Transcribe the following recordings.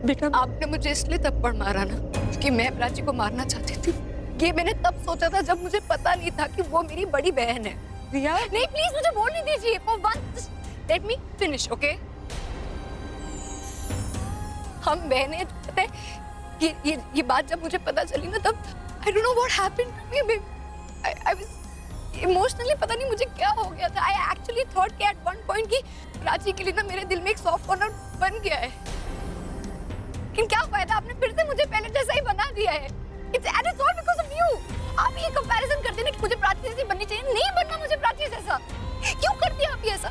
बेटा आपने मुझे इसलिए थप्पड़ मारा ना कि मैं प्राची को मारना चाहती थी। ये मैंने तब सोचा था जब मुझे पता नहीं था कि वो मेरी बड़ी बहन है। रिया, नहीं प्लीज मुझे बोलने दीजिए। For once, let me finish, okay? हम बहनें पता है ये बात जब मुझे पता चली ना तब I don't know what happened to me. I was emotionally पता नहीं मुझे क्या हो गया था। I actually thought कि at one point कि प्राची के लिए ना मेरे दिल में एक सॉफ्ट कॉर्नर बन गया है। लेकिन क्या फायदा, आपने फिर से मुझे पहले जैसा ही बना दिया है। It's all because of you. आप ये कंपैरिजन करते हैं ना कि मुझे प्राची जैसी बननी चाहिए, नहीं बनना मुझे प्राची जैसा। क्यों करती हैं आप ये ऐसा?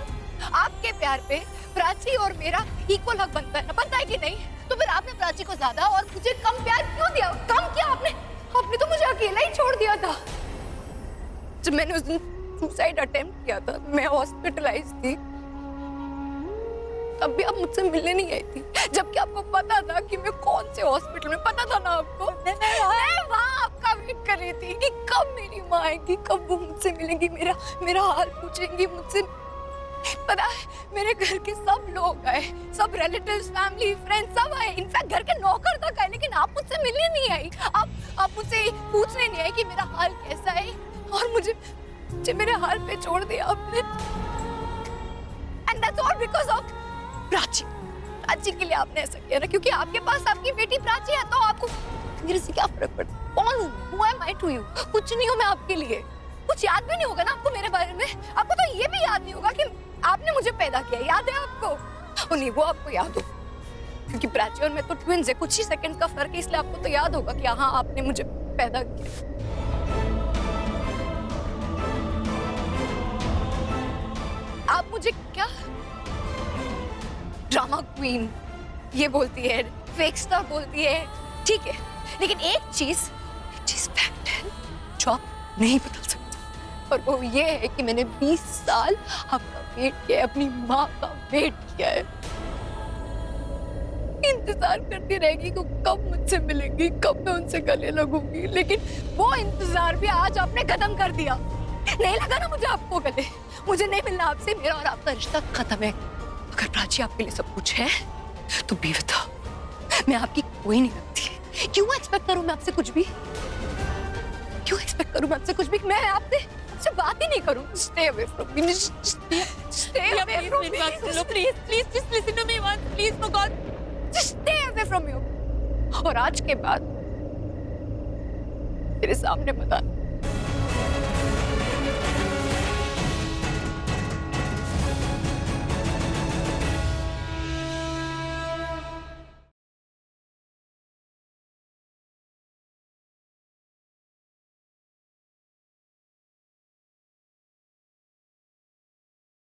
आपके प्यार पे प्राची और मेरा इक्वल हक बनता है ना, बनता है कि नहीं? तो फिर आपने प्राची को ज्यादा और मुझे कम प्यार क्यों दिया? कम किया आपने तो मुझे अकेला ही छोड़ दिया था। जब मैंने उस दिन सुसाइड अटेम्प्ट किया था, मैं हॉस्पिटलाइज थी, तब भी आप मुझसे मिलने नहीं आई थी, जबकि आपको पता था कि मैं कौन से हॉस्पिटल में, पता था ना आपको। मैं वहाँ आपका वेट कर रही थी कि कब मेरी माँ आएगी, कब वो मुझसे मिलेंगी, मेरा हाल पूछेंगी मुझसे। पता है मेरे घर के सब लोग आए, सब रिलेटिव्स, फैमिली, फ्रेंड्स सब आए, इनफैक्ट घर के नौकर तक आए, लेकिन आप मुझसे मिलने नहीं आई। आप मुझसे पूछने नहीं आए कि मेरा हाल कैसा है, और मुझे मेरे हाल पे छोड़ दिया आपने। And that's all because of Prachi के लिए आपने ऐसा किया ना, क्योंकि आपके पास आपकी बेटी प्राची है, तो आपको मेरे से क्या फर्क पड़ता? कौन हूँ? Who am I to you? कुछ नहीं हूँ मैं आपके लिए। कुछ याद भी नहीं होगा ना आपको मेरे बारे में। आपको तो ये भी याद नहीं होगा कि आपने मुझे पैदा किया, याद है आपको? और नहीं, वो आपको याद हो, क्योंकि प्राची और मैं तो ट्विन्स है, कुछ ही सेकंड का फर्क है, इसलिए आपको तो याद होगा कि हाँ आपने मुझे पैदा किया। आप मुझे क्या ड्रामा क्वीन ये बोलती है, फेक स्टार बोलती है, ठीक है, लेकिन एक चीज फैक्ट है जो आप नहीं बदल सकते, और वो ये है कि मैंने 20 साल आपका वेट किया है, अपनी माँ का वेट किया है। इंतजार करती रहेगी कि कब मुझसे मिलेंगी, कब मैं उनसे गले लगूंगी, लेकिन वो इंतजार भी आज आपने खत्म कर दिया। नहीं लगा ना मुझे आपको गले, मुझे नहीं मिलना आपसे, मेरा और आपका रिश्ता खत्म है। अगर प्राची आपके लिए सब कुछ है तो बी विद हर, मैं आपकी कोई नहीं लगती। क्यों एक्सपेक्ट करूं मैं आपसे कुछ भी? क्यों एक्सपेक्ट करूं मैं आपसे कुछ भी? मैं आपसे बात ही नहीं करूं। Stay away from me, stay away from me. Please just listen to me once, please for God, just stay away from me. और आज के बाद मेरे सामने मत आना।